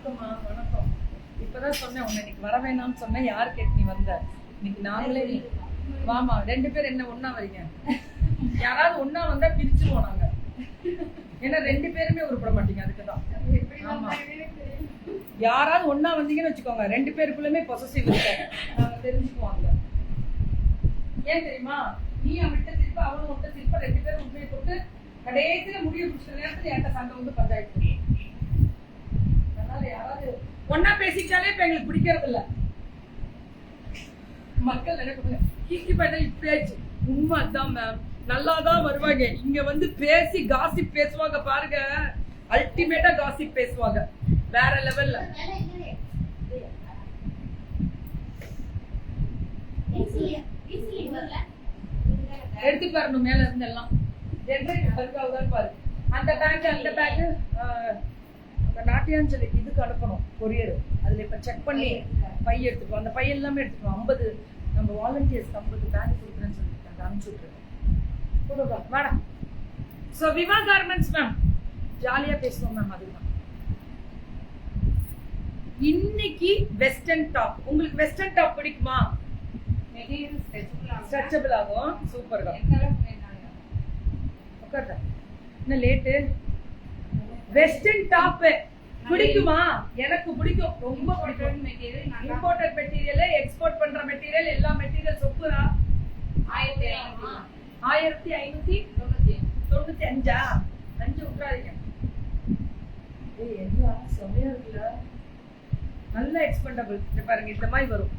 வணக்கம்மா, வணக்கம். இப்பதான் சொன்னேன் உன்னை இன்னைக்கு வர வேணாம்னு சொன்னேன். யாரு கேட்டு நீ வந்த? இன்னைக்கு நாங்களே வாமா, 2 பேர் என்ன ஒண்ணா வரீங்க? யாராவது ஒண்ணா வந்தா பிரிச்சுருவோம் நாங்க. ஏன்னா 2 பேருமே உருப்பட மாட்டீங்க. அதுக்குதான். ஆமா, யாராவது ஒண்ணா வந்தீங்கன்னு வச்சுக்கோங்க, 2 பேருக்குள்ளமே பொசசிவ் இருக்காங்க. நாங்க தெரிஞ்சுக்குவாங்க. ஏன் தெரியுமா? நீ அவன்கிட்ட திருப்ப, அவனும் விட்ட திருப்ப, 2 பேரும் உண்மையை போட்டு கடைசியில முடிவு பிடிச்ச நேரத்துல என்கிட்ட சண்டை வந்து பஞ்சாயத்து. அதனால யாராவது ஒன்னா பேசிட்டாலே இப்ப எங்களுக்கு பிடிக்கிறது இல்ல. மக்கள் நினைப்பாங்க கீக்கி பண்ண இப்பயாச்சு. உண்மை அதான் மேம், நல்லாதான் வருவாங்க. இங்க வந்து பேசி காசிப் பேசுவாங்க பாருங்க, அல்டிமேட்டா காசிப் பேசுவாங்க வேற லெவல்ல. எடுத்துட்டு வரணும் மேல இருந்து எல்லாம். பாரு அந்த பேக், அந்த பேக் அந்த நாட்டியாஞ்சலி இதுக்கு அனுப்பணும் கொரியர். அதுல இப்ப செக் பண்ணி பை எடுத்துக்கோ. அந்த பை எல்லாமே எடுத்துக்கணும். 50 நம்ம வாலண்டியர்ஸ் 50 பேக் கொடுக்குறேன்னு சொல்லிட்டு அனுப்பிச்சு விட்டுருக்கேன். மேடம் சோ விவா கார்மெண்ட்ஸ் மேம் ஜாலியா பேசுவோம் மேம். அதுதான் இன்னைக்கு வெஸ்டர்ன் டாப். உங்களுக்கு வெஸ்டர்ன் டாப் பிடிக்குமா? ஸ்ட்ரெச்சபிள் ஆகும். சூப்பர் தான். என்ன லேட்டு? வெஸ்டர்ன் டாப் பிடிக்குமா? எனக்கு பிடிக்கும், ரொம்ப பிடிக்கும். இம்போர்ட்டட் மெட்டீரியல், எக்ஸ்போர்ட் பண்ற மெட்டீரியல், எல்லா மெட்டீரியல் சொப்புரா 1595 5 விட்டுறாதீங்க. ஏய் என்ன செமையா இருக்குல்ல, நல்ல எக்ஸ்பெண்டபிள். இங்க பாருங்க, இந்த மாதிரி வரும்.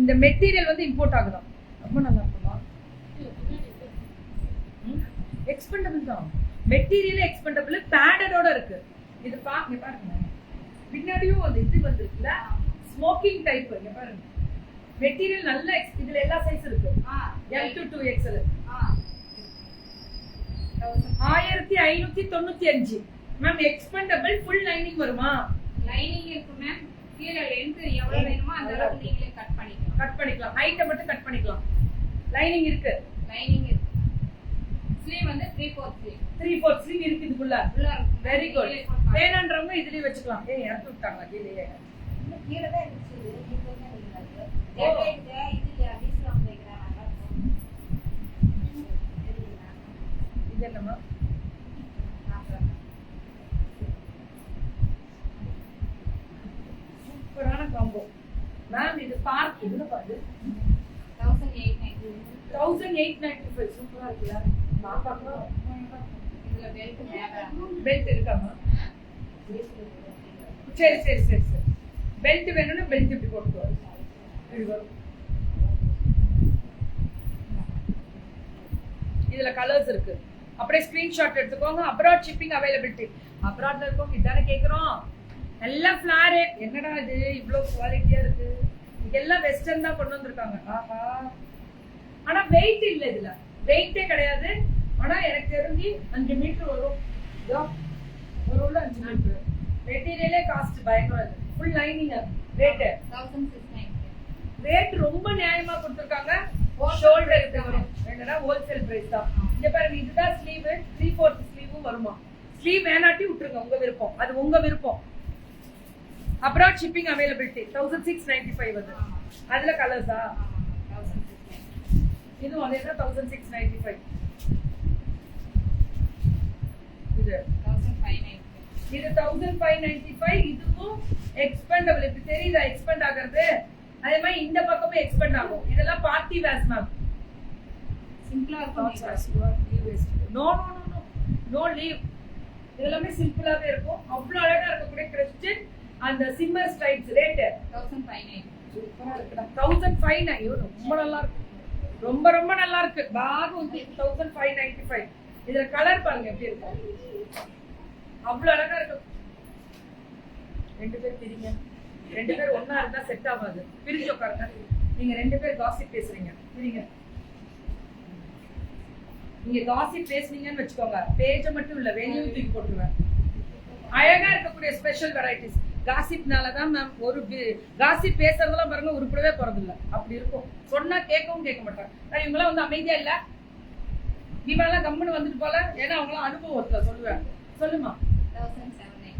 இந்த மெட்டீரியல் வந்து இம்போர்ட் ஆகுதான். ரொம்ப நல்லா இருக்குமா? எக்ஸ்பெண்டபிள் தான். மெட்டீரியல் எக்ஸ்பெண்டபிள், பேடடோட இருக்கு. இது பாருங்க, பாருங்க பின்னாடியும் அந்த இது வந்துருக்குல்ல, ஸ்மோக்கிங் டைப். இங்க பாருங்க, மெட்டீரியல் நல்ல. இதுல எல்லா சைஸ் இருக்கு. M to 2XL 1595 ma'am. Expendable. Full lining வருமா? லைனிங் இருக்கு மேம். கீழ லெந்த் எவ்வளவு வேணுமோ அந்த அளவுக்கு நீங்களே கட் பண்ணிக்கலாம். ஹைட்ட மட்டும் கட் பண்ணிக்கலாம். லைனிங் இருக்கு. லைனிங் இருக்கு. ஸ்லீவ் வந்து 3/4 ஸ்லீவ் இருக்கு. இதுக்குள்ள வெரி குட். வேணான்றவங்க இதுலயே வச்சுக்கலாம். ஏய் எடுத்து விட்டாங்க கீழே. கீழ தான் இருந்துச்சு. நீங்க என்ன நினைக்கிறீங்க? இது டிஸ்கவுண்ட் வைக்கறாங்க. இது என்னமா? சூப்பரான காம்போ மேம். இது பார்க் இதுல பாரு 1895 சூப்பரா இருக்குல. நான் பார்க்கறோம். இதுல பெல்ட் இருக்காமா? சரி சரி சரி சரி. பெல்ட் வேணும்னா பெல்ட் இப்படி போட்டுக்கோ. இதுல கலர்ஸ் இருக்கு. அப்படியே ஸ்கிரீன்ஷாட் எடுத்துக்கோங்க. Abroad shipping availability. அப்ராட்ல இருக்கோங்க இதானே கேக்குறோம். எல்லா ஃபிளார். என்னடா இது இவ்வளவு குவாலிட்டியா இருக்கு? இதெல்லாம் வெஸ்டர்ன் தான் கொண்டு வந்திருக்காங்க. ஆஹா, ஆனா வெயிட் இல்ல. இதுல வெயிட்டே கிடையாது. ஆனா எனக்கு தெரிஞ்சு 5 மீட்டர் வரும். ஒரு உள்ள 5 மீட்டர். மெட்டீரியலே காஸ்ட் பயங்கரம். Full lining. ரேட் 1690. ரேட் ரொம்ப நியாயமா கொடுத்திருக்காங்க. ஷோல்டருக்கு வரும். என்னன்னா ஹோல்சேல் பிரைஸ் தான். இங்க பாருங்க, இதுதான் ஸ்லீவ். 3/4 ஸ்லீவும் வருமா? ஸ்லீவ் வேணாட்டி விட்டுருங்க, உங்க விருப்பம். அது உங்க விருப்பம். அப்ராட் ஷிப்பிங் அவைலபிலிட்டி 1695 வருது. அதுல கலர்ஸா? இதுவும் அதே தான் 1695. இது 1595. இதுவும் எக்ஸ்பெண்டபிள். இப்ப தெரியுதா எக்ஸ்பெண்ட் ஆகிறது? அதே மாதிரி இந்த பக்கமும் எக்ஸ்பெண்ட் ஆகும். இதெல்லாம் பார்ட்டி வேர்ஸ் மேம். சிம்பிளா இருக்கும். No no no no no leave. இதெல்லாமே சிம்பிளாவே இருக்கும். அவ்வளவு அழகா இருக்கக்கூடிய கிறிஸ்டியன் அந்த சிம்மர் ஸ்ட்ரைப்ஸ். ரேட் 1590. சூப்பரா இருக்குடா. 1590. ரொம்ப நல்லா இருக்கு. ரொம்ப ரொம்ப நல்லா இருக்கு. பாக வந்து 1595. இதுல கலர் பாருங்க எப்படி இருக்கு. அவ்வளவு அழகா இருக்கு. 2 பேர் பிரிங்க. 2 பேர் ஒண்ணா இருந்தா செட் ஆகாது. பிரிஞ்சு உட்காருங்க. நீங்க 2 பேர் காசிப் பேசுறீங்க. பிரிங்க. நீங்க காசிப் பேசுனீங்கன்னு வச்சுக்கோங்க, பேஜ மட்டும் இல்ல வெளியும் தூக்கி போட்டுருவேன். அழகா இருக்கக்கூடிய ஸ்பெஷல் வெரைட்டிஸ். காசிப்னாலதான் மேம். ஒரு காசிப் பேசுறதெல்லாம் பாருங்க உருப்படவே போறது இல்ல. அப்படி இருக்கும். சொன்னா கேட்கவும் கேட்க மாட்டாங்க. இவங்கெல்லாம் வந்து அமைதியா இல்ல. இவெல்லாம் கம்முன்னு வந்துட்டு போல. ஏன்னா அவங்களாம் அனுபவம் ஒருத்தர் சொல்லுவேன். சொல்லுமா? 1790.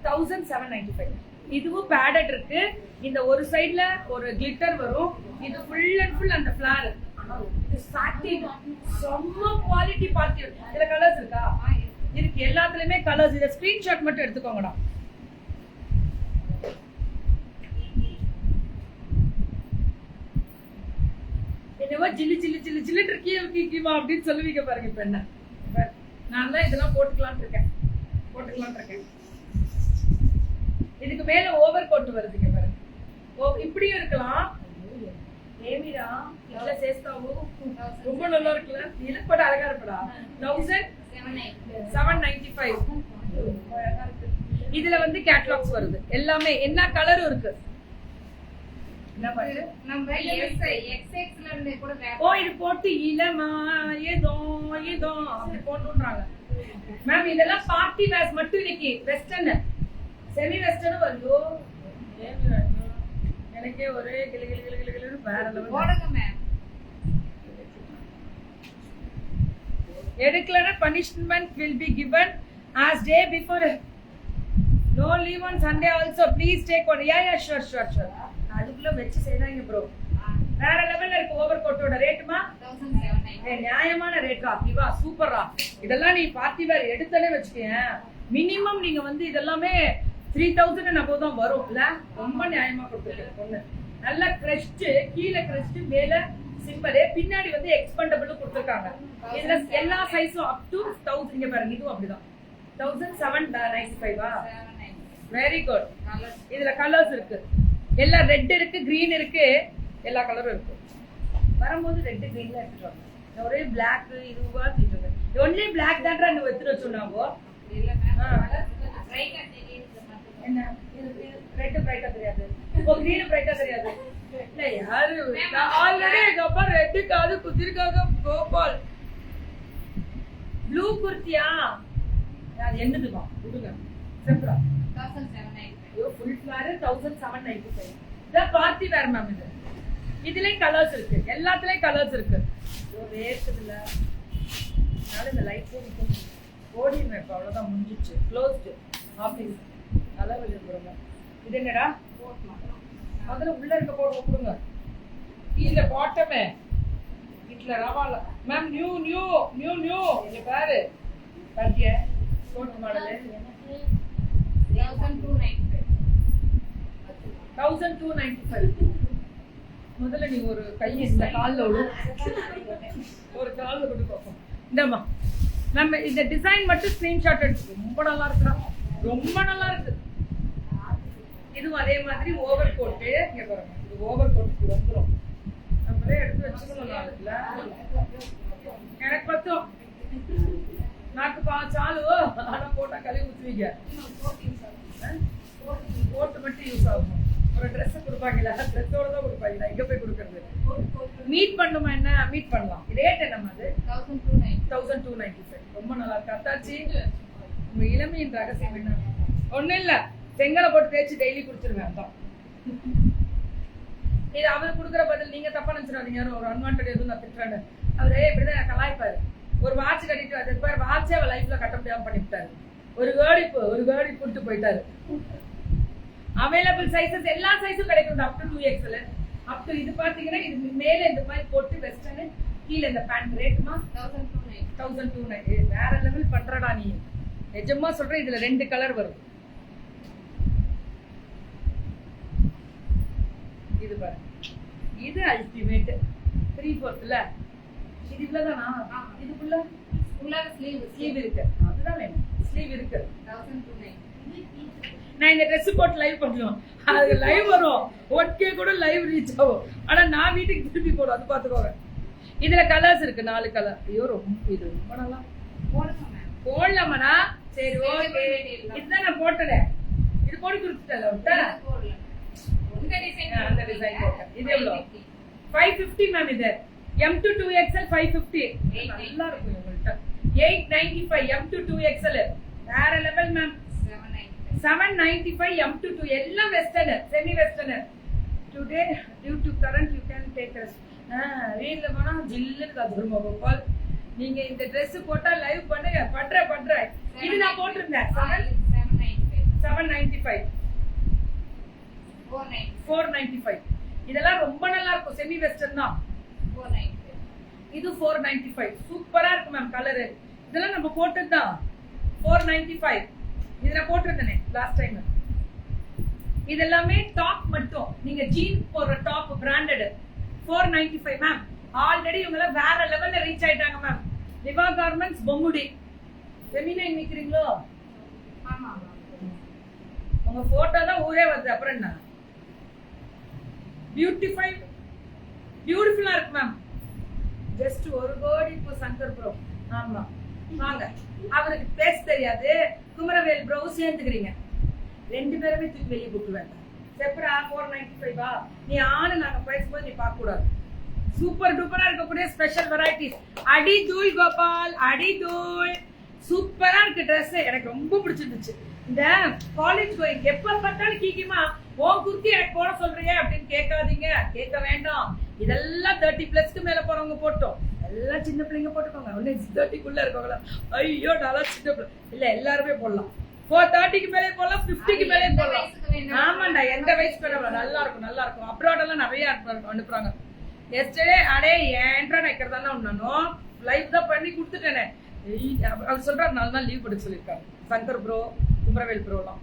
1795. இதுவும் பேடட் இருக்கு. இந்த ஒரு சைடுல ஒரு கிளிட்டர் வரும். இது ஃபுல் அண்ட் ஃபுல் அந்த ஃபிளார். ஆனா இது சாட்டின் செம்ம குவாலிட்டி பார்ட்டி. இதுல கலர்ஸ் இருக்கா? இருக்கு. எல்லாத்துலயுமே கலர்ஸ். இத ஸ்கிரீன்ஷாட் மட்டும் எடுத்துக்கோங்கடா. என்னவோ ஜில்லி ஜில்லி ஜில்லி ஜில்லி இருக்கீமா அப்படின்னு சொல்லுவீங்க பாருங்க. இப்ப என்ன நான் தான் இதெல்லாம் போட்டுக்கலாம்னு இருக்கேன். இதுக்கு மேல ஓவர் கோட் வருதுங்க பாருங்க. இப்படியும் இருக்கலாம். ஏமிடா இல்ல சேஸ்தாவோ ரொம்ப நல்லா இருக்குல்ல. இலப்பட அழகா இருப்படா. 1795. இதுல வந்து கேட்டலாக்ஸ் வருது. எல்லாமே என்ன கலரும் இருக்கு. நம்ம எக்ஸ்எக்ஸ்ல இருந்து கூட இது போட்டு இளமா ஏதோ அப்படி போட்டுறாங்க. மேம் இதெல்லாம் பார்ட்டி வேர்ஸ் மட்டும். இன்னைக்கு வெஸ்டர்ன் செமி வெஸ்டர்னும் வருதோ. எனக்கே ஒரே கிளி கிளி கிளி கிளி கிளி வேற லெவல் போடுங்க ma'am. எடுக்கலனா punishment will be given as day before. No leave on Sunday also. Please take one. Yeah sure. அதுக்குள்ள வெச்சு செய்றாங்க ப்ரோ. வேற லெவல்ல இருக்கு. ஓவர் கோட்டோட ரேட்மா 1795. நியாயமான ரேட்டா. இவா சூப்பரா. இதெல்லாம் நீ பார்ட்டி வேர் எடுத்தனே வெச்சுக்கேன். மினிமம் நீங்க வந்து இதெல்லாமே 3000 and above தான் வரும் இல்ல. ரொம்ப நியாயமா கொடுத்துருக்கேன் பொண்ணு. நல்ல கிரஸ்ட், கீழ கிரஸ்ட், மேல சிம்பல், பின்னாடி வந்து எக்ஸ்பெண்டபிள் கொடுத்திருக்காங்க. இதுல எல்லா சைஸும் அப் டு 1000. இங்க பாருங்க இதுவும் அப்படிதான். 1795 வெரி குட். இதுல கலர்ஸ் இருக்கு. எல்லாம் ரெட் இருக்கு, கிரீன் இருக்கு, எல்லா கலரும் இருக்கு. வரும்போது ரெட் கிரீன்ல எடுத்துட்டு ஒரே பிளாக் இதுவா தீட்டுங்க. ஒன்லி பிளாக் தான்டா நீ எடுத்துட்டு சொன்னாவோ. இல்ல மேம் பிரைட்டா தெரியுது. என்ன இது ரெட் பிரைட்டா தெரியாது. கிரீன் பிரைட்டா தெரியாது. இல்ல யாரு ஆல்ரெடி கப்ப ரெட் காது குதிர்க்காக கோபால் ப்ளூ குர்த்தியா அது என்னதுமா விடுங்க. செப்ரா 1795. Full flower 1795. இத பார்ட்டி வேர் மேம். இதுலயே கலர்ஸ் இருக்கு. எல்லாத்துலயும் கலர்ஸ் இருக்கு. வேர்க்குதுல நாளை இந்த லைட் ஓடிடுவேன். இப்போ அவ்வளோதான் முடிஞ்சிச்சு. க்ளோஸ்டு ஆஃபீஸ் நல்லா வெளியே. இது என்னடா முதல்ல உள்ள இருக்க போட கொடுங்க. கீழே பாட்டமே வீட்டில் ரவால மேம். நியூ இங்க பாரு பாத்திய கோட் மாடலு 1295. முதல்ல நீ ஒரு கையை இந்த காலில் விடு. ஒரு காலில் விட்டு பார்ப்போம். இந்தம்மா நம்ம இந்த டிசைன் மட்டும் ஸ்கிரீன்ஷாட் எடுத்து. ரொம்ப நல்லா இருக்குடா. ரொம்ப நல்லா இருக்கு. இதுவும் அதே மாதிரி ஓவர் கோட்டு. இங்க பாருங்க இது ஓவர் கோட்டுக்கு வந்துடும். நம்மளே எடுத்து வச்சுக்கணும். நாளுக்குல எனக்கு பத்தும். நாக்கு சாலு. ஆனா போட்டா கழுவி ஊற்றுவீங்க. கோட்டு மட்டும் யூஸ் ஆகும். ஒரு ட்ரெஸ் கொடுப்பாங்களா? ட்ரெஸ்ஸோட தான் கொடுப்பாங்களா? எங்க போய் கொடுக்கறது? மீட் பண்ணுமா? என்ன மீட் பண்ணலாம். ரேட் என்ன அது? 1295. ரொம்ப நல்லா இருக்கு. அத்தாச்சி உங்க இளமையின் ரகசியம் என்ன? ஒண்ணும் இல்ல, செங்கலை போட்டு தேய்ச்சி டெய்லி குடிச்சிருவேன். அதான் இது அவர் கொடுக்குற பதில். நீங்க தப்பா நினைச்சிடாதீங்க. ஒரு அன்வான்ட் எதுவும் நான் திட்டுறேன்னு. அவரே இப்படிதான் கலாய்ப்பாரு. ஒரு வாட்ச் கட்டிட்டு அது பேர் வாட்சே அவ லைஃப்ல கட்ட முடியாம பண்ணிவிட்டாரு. ஒரு கேர்டி கூட்டு போயிட்டாரு. அவைலபிள் சைஸஸ் எல்லா சைஸும் கிடைக்கும். Up to 2XL. Up to இது பாத்தீங்கன்னா இது மேல இந்த மாதிரி போட்டு வெஸ்டர்ன், கீழே இந்த பேண்ட். ரேட்மா 1295. வேற லெவல் பண்றடா நீ. நிஜமா சொல்றேன். இதுல 2 கலர் வரும். இது பாரு, இது அல்டிமேட் 3/4. இது இவ்வளவுதானா? இதுக்குள்ள ஸ்லீவ் இருக்கு. அதுதான் வேணும். ஸ்லீவ் இருக்கு. 1295. நான் இந்த ட்ரெஸ் போட்டு லைவ் பண்ணுவோம். அது லைவ் வரும். ஒட்டே கூட லைவ் ரீச் ஆகும். ஆனா நான் வீட்டுக்கு திருப்பி போடும். அது பாத்துக்கோங்க. இதுல கலர்ஸ் இருக்கு. 4 கலர். ஐயோ இது ரொம்ப நல்லா போடலாமடா. சரி ஓகே. இதுதான் நான் போட்டேன். இது போட்டு கொடுத்துட்டேன். அந்த டிசைன் போட்டேன். இது எவ்வளவு? 550 மேம். இது M to 2XL 550. நல்லா இருக்கும் உங்கள்கிட்ட. 895 M to 2XL. வேற லெவல் மேம். 795 M to 2. எல்லாம் western, semi western. Today due to current you can take rest. வீட்ல போனா ஜில்லுன்னு காத்துருமா கோபால். நீங்க இந்த Dress போட்டா லைவ் பண்ணுங்க. பண்றேன். இது நான் போட்டிருந்தேன். 795 495 495. இதெல்லாம் ரொம்ப நல்லா இருக்கும். செமி வெஸ்டர்ன் தான். 495 இது 495. சூப்பரா இருக்கு மேம் கலரு. இதெல்லாம் நம்ம போட்டது தான். 495. இத நான் போட்டிருந்தேனே லாஸ்ட் டைம். இதெல்லாமே டாப் மட்டும். நீங்க ஜீன் போடுற டாப் பிராண்டட் 495 மேம். ஆல்ரெடி இவங்க வேற லெவல்ல ரீச் ஆயிட்டாங்க மேம். லிவா கார்மெண்ட்ஸ் பொம்முடி. ஃபெமினைன் விக்கிறீங்களோ? ஆமா உங்க போட்டோ தான் ஊரே வருது. அப்புறம் என்ன? பியூட்டிஃபுல்லா இருக்கு மேம். ஜஸ்ட் ஒரு கோடி இப்போ சங்கர் ப்ரோ. ஆமா வாங்க. அவருக்கு பேச தெரியாது. குமரவேல் ப்ரோ சேர்ந்துக்கிறீங்க. ரெண்டு பேருமே தூக்கி வெளியே போட்டுருவேன். செப்பரா 495 நீ ஆளு நாங்க பேசும்போது நீ பார்க்க கூடாது. சூப்பர் டூப்பரா இருக்கக்கூடிய ஸ்பெஷல் வெரைட்டிஸ். அடி தூள் கோபால், அடி தூள். சூப்பரா இருக்கு ட்ரெஸ். எனக்கு ரொம்ப பிடிச்சிருந்துச்சு. இந்த காலேஜ் கோயிங் எப்ப பார்த்தாலும் கீக்கிமா உன் குர்த்தி எனக்கு போட சொல்றீங்க அப்படின்னு கேட்காதீங்க. கேட்க வேண்டாம். இதெல்லாம் 30+ மேல போறவங்க போட்டோம். எல்லாம் சின்ன பிள்ளைங்க போட்டுக்கோங்க. ஒன்னு 30க்குள்ள இருக்கவங்களா ஐயோ நல்லா சின்ன பிள்ளை இல்ல எல்லாருமே போடலாம். 430க்கு மேலே போடலாம், 50க்கு மேலே போடலாம். ஆமாண்டா எந்த வயசுக்கு வேணாலும் நல்லா இருக்கும். நல்லா இருக்கும். அப்ராட் எல்லாம் நிறைய அனுப்புறாங்க. எஸ்டே அடே ஏன்டா நிக்கிறதானே ஒன்னானோ லைவ் தான் பண்ணி கொடுத்துட்டேனே. அவர் சொல்றாரு 4 நாள் லீவ் போட்டு சொல்லியிருக்காரு சங்கர் ப்ரோ, குமரவேல் ப்ரோலாம்.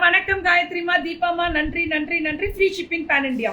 வணக்கம் காயத்ரிமா, தீபாமா, நன்றி நன்றி நன்றி. Free shipping pan India.